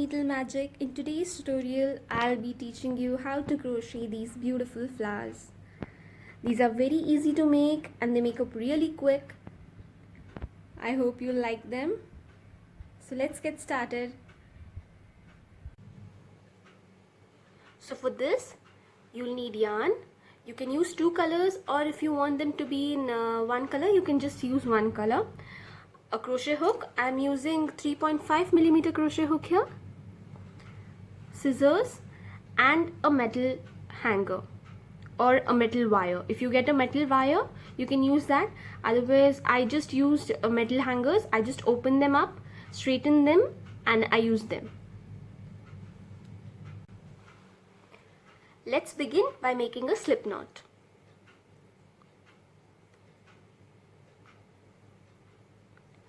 Needle Magic. In today's tutorial, I'll be teaching you how to crochet these beautiful flowers. These are very easy to make and they make up really quick. I hope you'll like them. So let's get started. So for this, you'll need yarn. You can use two colors, or if you want them to be in one color, you can just use one color. A crochet hook. I'm using 3.5mm crochet hook here, scissors, and a metal hanger or a metal wire. If you get a metal wire, you can use that. Otherwise, I just used metal hangers. I just open them up, straighten them, and I use them. Let's begin by making a slip knot.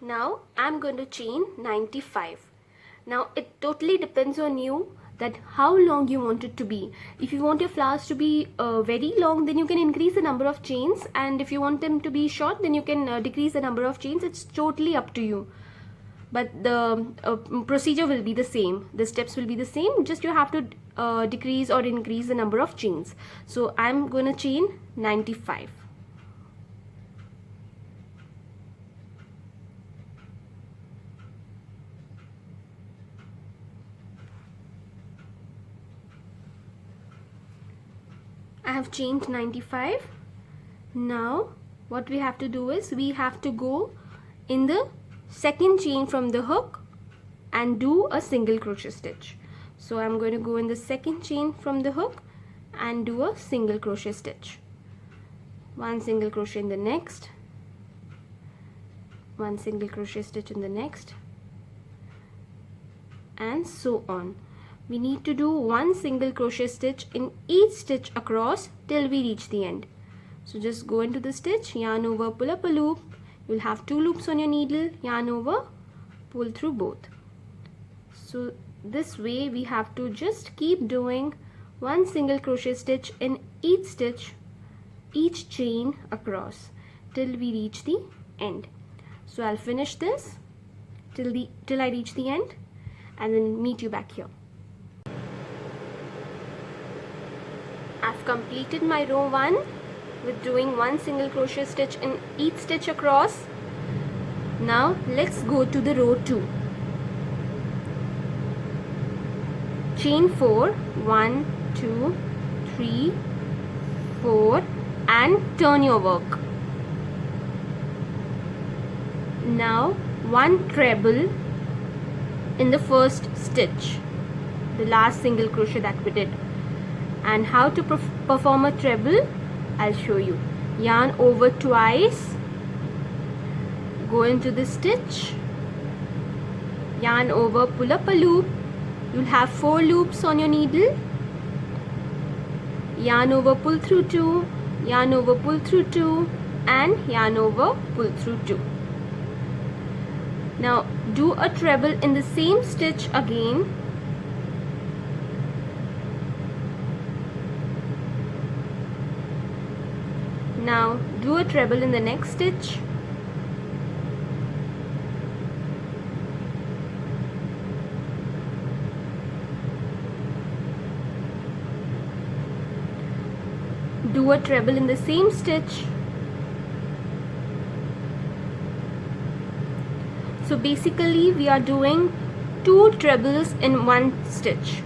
Now I'm going to chain 95. Now it totally depends on you that how long you want it to be. If you want your flowers to be very long, then you can increase the number of chains, and if you want them to be short, then you can decrease the number of chains. It's totally up to you. But the procedure will be the same. The steps will be the same. Just you have to decrease or increase the number of chains. So I'm going to chain 95. I have chained 95. Now what we have to do is we have to go in the second chain from the hook and do a single crochet stitch. So I'm going to go in the second chain from the hook and do a single crochet stitch. One single crochet in the next, one single crochet stitch in the next, and so on. We need to do one single crochet stitch in each stitch across till we reach the end. So just go into the stitch, yarn over, pull up a loop. You'll have two loops on your needle, yarn over, pull through both. So this way we have to just keep doing one single crochet stitch in each stitch, each chain across till we reach the end. So I'll finish this till I reach the end and then meet you back here. I've completed my row 1 with doing one single crochet stitch in each stitch across. Now let's go to the row 2. Chain 4, 1, 2, 3, 4, and turn your work. Now one treble in the first stitch, the last single crochet that we did. And how to perform a treble, I'll show you. Yarn over twice, go into the stitch, yarn over, pull up a loop. You'll have 4 loops on your needle. Yarn over, pull through 2, yarn over, pull through 2, and yarn over, pull through 2. Now do a treble in the same stitch again. Now do a treble in the next stitch. Do a treble in the same stitch. So basically we are doing 2 trebles in one stitch.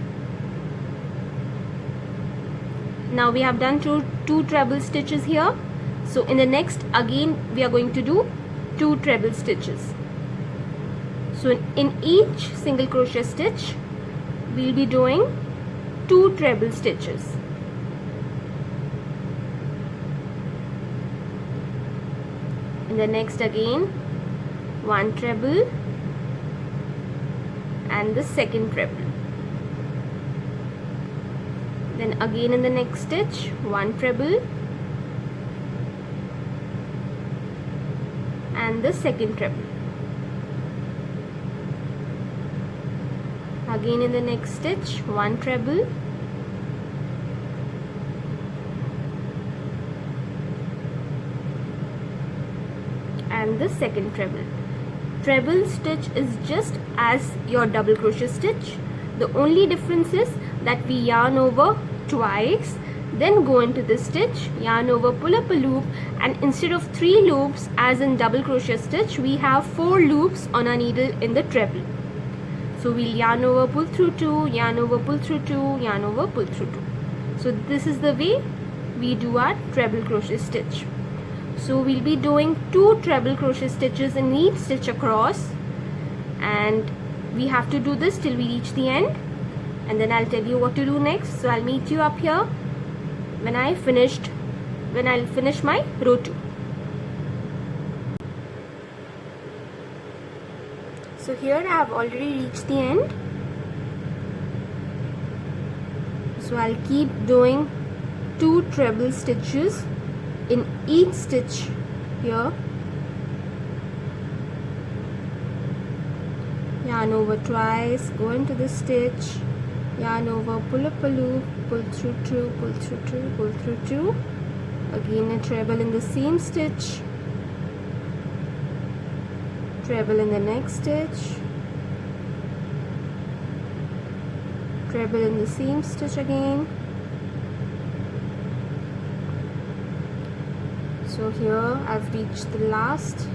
Now we have done two treble stitches here. So in the next, again we are going to do 2 treble stitches. So in each single crochet stitch we'll be doing 2 treble stitches. In the next, again 1 treble and the second treble. Then again in the next stitch 1 treble and the second treble. Again in the next stitch 1 treble and the second treble. Treble stitch is just as your double crochet stitch. The only difference is that we yarn over twice, then go into the stitch, yarn over, pull up a loop, and instead of 3 loops as in double crochet stitch, we have 4 loops on our needle in the treble. So we'll yarn over, pull through 2, yarn over, pull through 2, yarn over, pull through 2. So this is the way we do our treble crochet stitch. So we'll be doing 2 treble crochet stitches in each stitch across, and we have to do this till we reach the end, and then I'll tell you what to do next. So I'll meet you up here when I'll finish my row 2. So here I have already reached the end. So I'll keep doing 2 treble stitches in each stitch here. Yarn over twice, go into the stitch, yarn over, pull up a loop, pull through 2, pull through 2, pull through 2, again a treble in the same stitch, treble in the next stitch, treble in the same stitch again. So here I've reached the last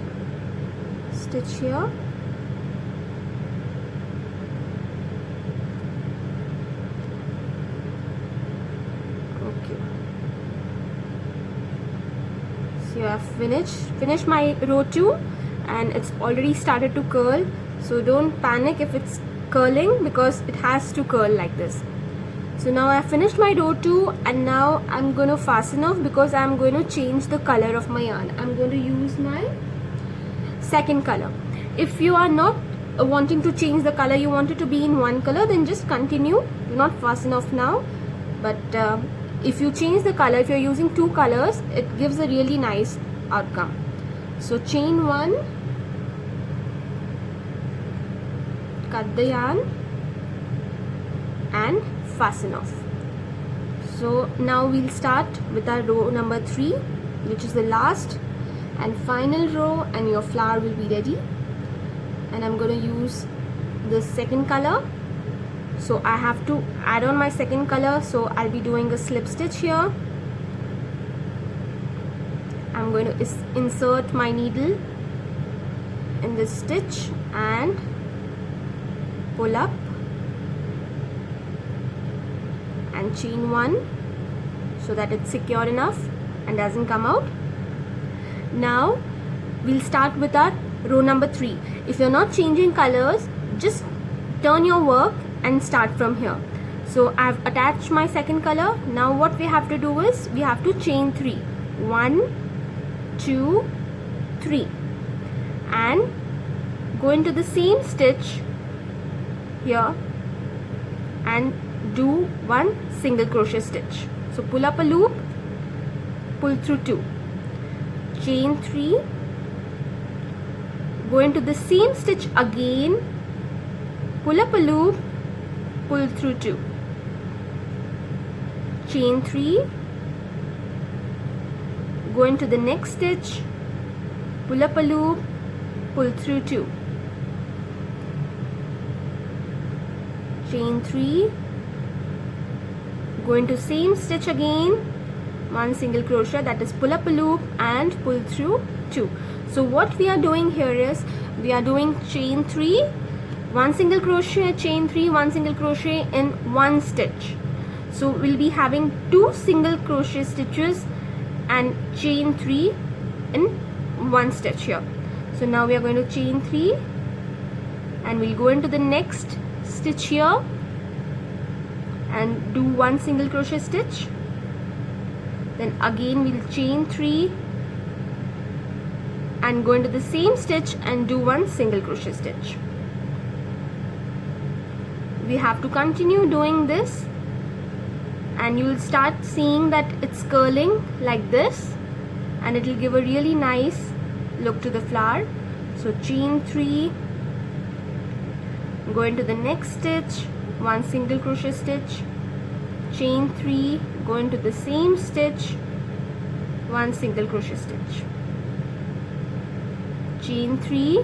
stitch here. So I've finished my row 2, and it's already started to curl. So don't panic if it's curling, because it has to curl like this. So now I've finished my row 2, and now I'm going to fasten off because I'm going to change the color of my yarn. I'm going to use my second color. If you are not wanting to change the color, you want it to be in one color, then just continue, do not fasten off now. But if you change the color, if you're using 2 colors, it gives a really nice outcome. So chain 1, cut the yarn and fasten off. So now we'll start with our row number 3, which is the last and final row, and your flower will be ready. And I'm going to use the second color. So I have to add on my second color, so I'll be doing a slip stitch here. I'm going to insert my needle in this stitch and pull up and chain 1 so that it's secure enough and doesn't come out. Now we'll start with our row number 3. If you're not changing colors, just turn your work and start from here. So I've attached my second color. Now what we have to do is we have to chain 3. 1, 2, 3, and go into the same stitch here and do 1 single crochet stitch. So pull up a loop, pull through 2, chain 3, go into the same stitch again, pull up a loop, pull through 2, chain 3, go into the next stitch, pull up a loop, pull through 2, chain 3, go into same stitch again, 1 single crochet, that is pull up a loop and pull through 2. So what we are doing here is we are doing chain 3, 1 single crochet, chain 3, 1 single crochet in 1 stitch. So we'll be having 2 single crochet stitches and chain 3 in 1 stitch here. So now we are going to chain 3 and we'll go into the next stitch here and do 1 single crochet stitch. Then again we'll chain 3 and go into the same stitch and do 1 single crochet stitch. We have to continue doing this, and you will start seeing that it's curling like this, and it will give a really nice look to the flower. So chain 3, go into the next stitch, 1 single crochet stitch, chain 3, go into the same stitch, 1 single crochet stitch, chain 3,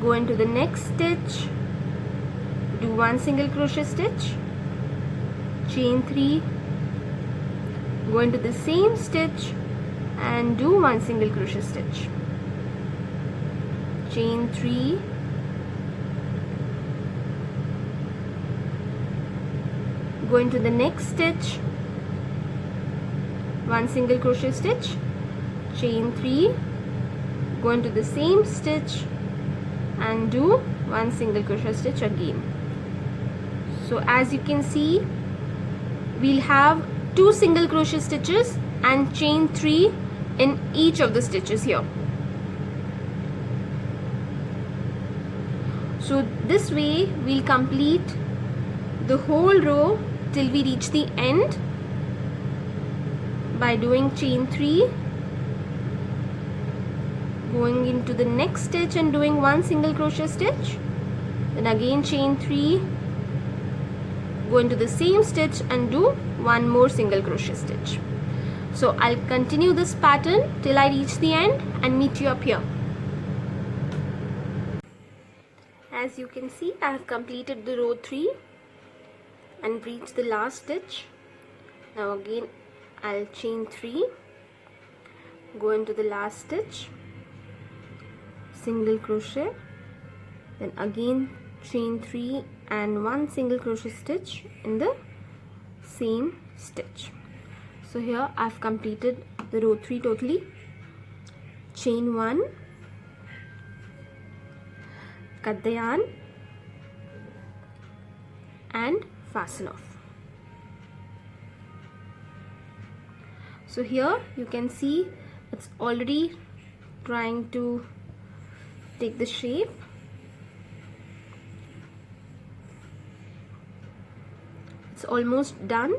go into the next stitch, do one single crochet stitch, chain 3, go into the same stitch and do one single crochet stitch, chain 3, go into the next stitch, one single crochet stitch, chain 3, go into the same stitch and do one single crochet stitch again. So as you can see, we'll have 2 single crochet stitches and chain 3 in each of the stitches here. So this way we'll complete the whole row till we reach the end by doing chain 3, going into the next stitch and doing one single crochet stitch, then again chain 3, go into the same stitch and do one more single crochet stitch. So I'll continue this pattern till I reach the end and meet you up here. As you can see, I have completed the row 3 and reached the last stitch. Now again I'll chain 3, go into the last stitch, single crochet, then again chain 3 and one single crochet stitch in the same stitch. So here I've completed the row 3 totally. Chain 1, cut the yarn and fasten off. So here you can see it's already trying to take the shape. It's almost done.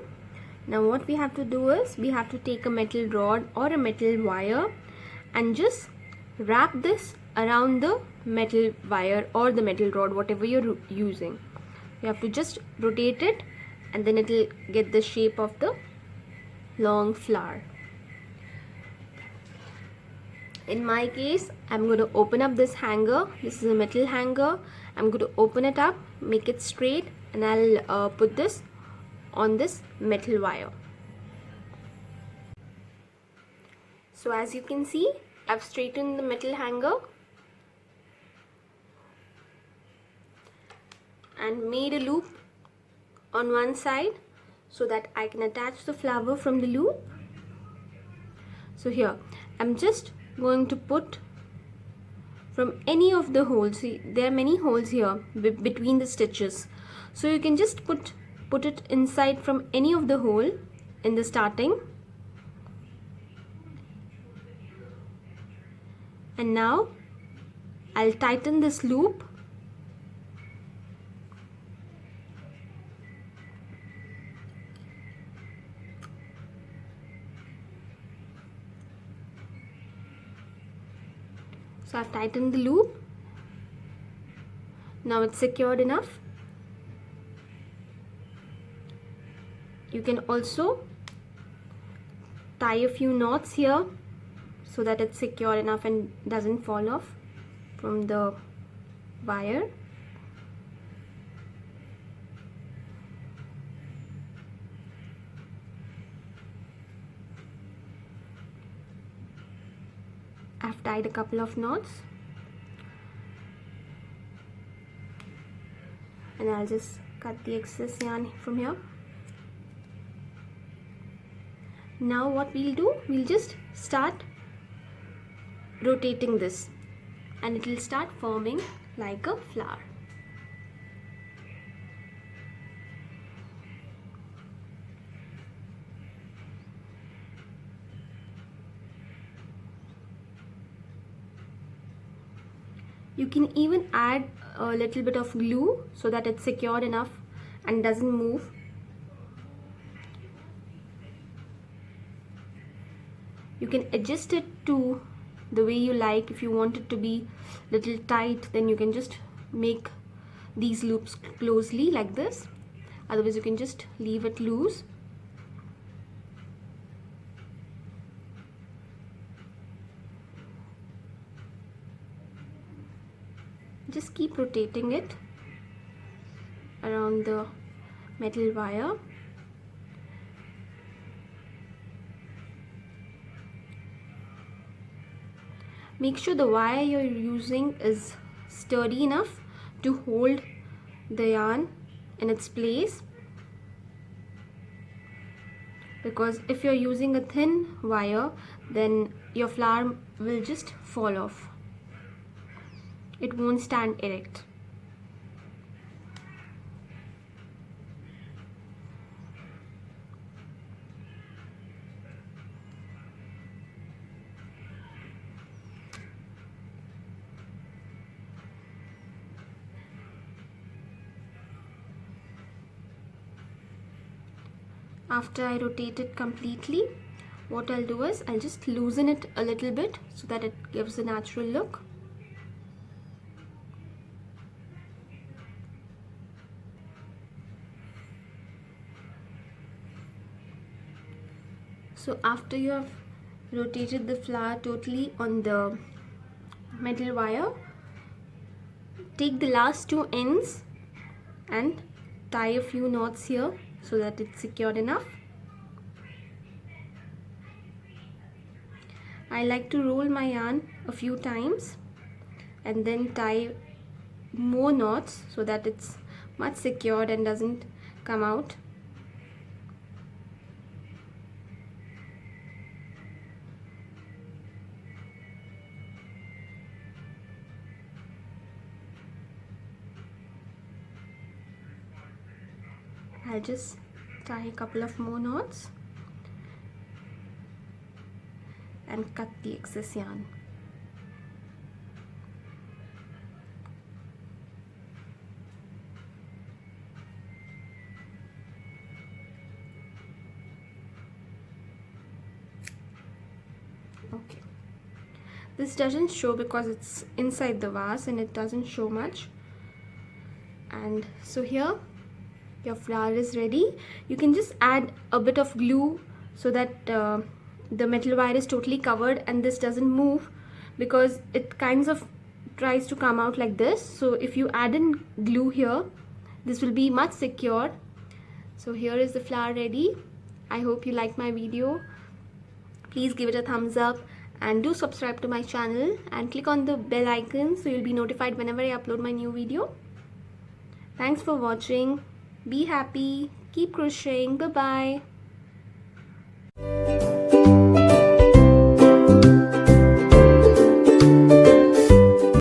Now what we have to do is we have to take a metal rod or a metal wire and just wrap this around the metal wire or the metal rod, whatever you're using. You have to just rotate it and then it will get the shape of the long flower. In my case, I'm going to open up this hanger. This is a metal hanger. I'm going to open it up, make it straight, and I'll put this on this metal wire. So as you can see, I've straightened the metal hanger and made a loop on one side so that I can attach the flower from the loop. So here I'm just going to put from any of the holes. See, there are many holes here between the stitches, so you can just put it inside from any of the hole in the starting. And now I'll tighten this loop. So I've tightened the loop. Now it's secured enough. You can also tie a few knots here so that it's secure enough and doesn't fall off from the wire. I've tied a couple of knots and I'll just cut the excess yarn from here. Now what we'll do, we'll just start rotating this and it will start forming like a flower. You can even add a little bit of glue so that it's secured enough and doesn't move. You can adjust it to the way you like. If you want it to be little tight, then you can just make these loops closely like this. Otherwise you can just leave it loose. Just keep rotating it. around the metal wire. Make sure the wire you're using is sturdy enough to hold the yarn in its place, because if you're using a thin wire, then your flower will just fall off. It won't stand erect. After I rotate it completely, what I'll do is I'll just loosen it a little bit so that it gives a natural look. So after you have rotated the flower totally on the metal wire, take the last two ends and tie a few knots here so that it's secured enough. I like to roll my yarn a few times and then tie more knots so that it's much secured and doesn't come out. I'll just tie a couple of more knots and cut the excess yarn. Okay, this doesn't show because it's inside the vase and it doesn't show much. And so here your flower is ready. You can just add a bit of glue so that the metal wire is totally covered and this doesn't move, because it kinds of tries to come out like this. So if you add in glue here, this will be much secured. So here is the flower ready. I hope you like my video. Please give it a thumbs up and do subscribe to my channel and click on the bell icon so you'll be notified whenever I upload my new video. Thanks for watching. Be happy, keep crocheting, bye bye.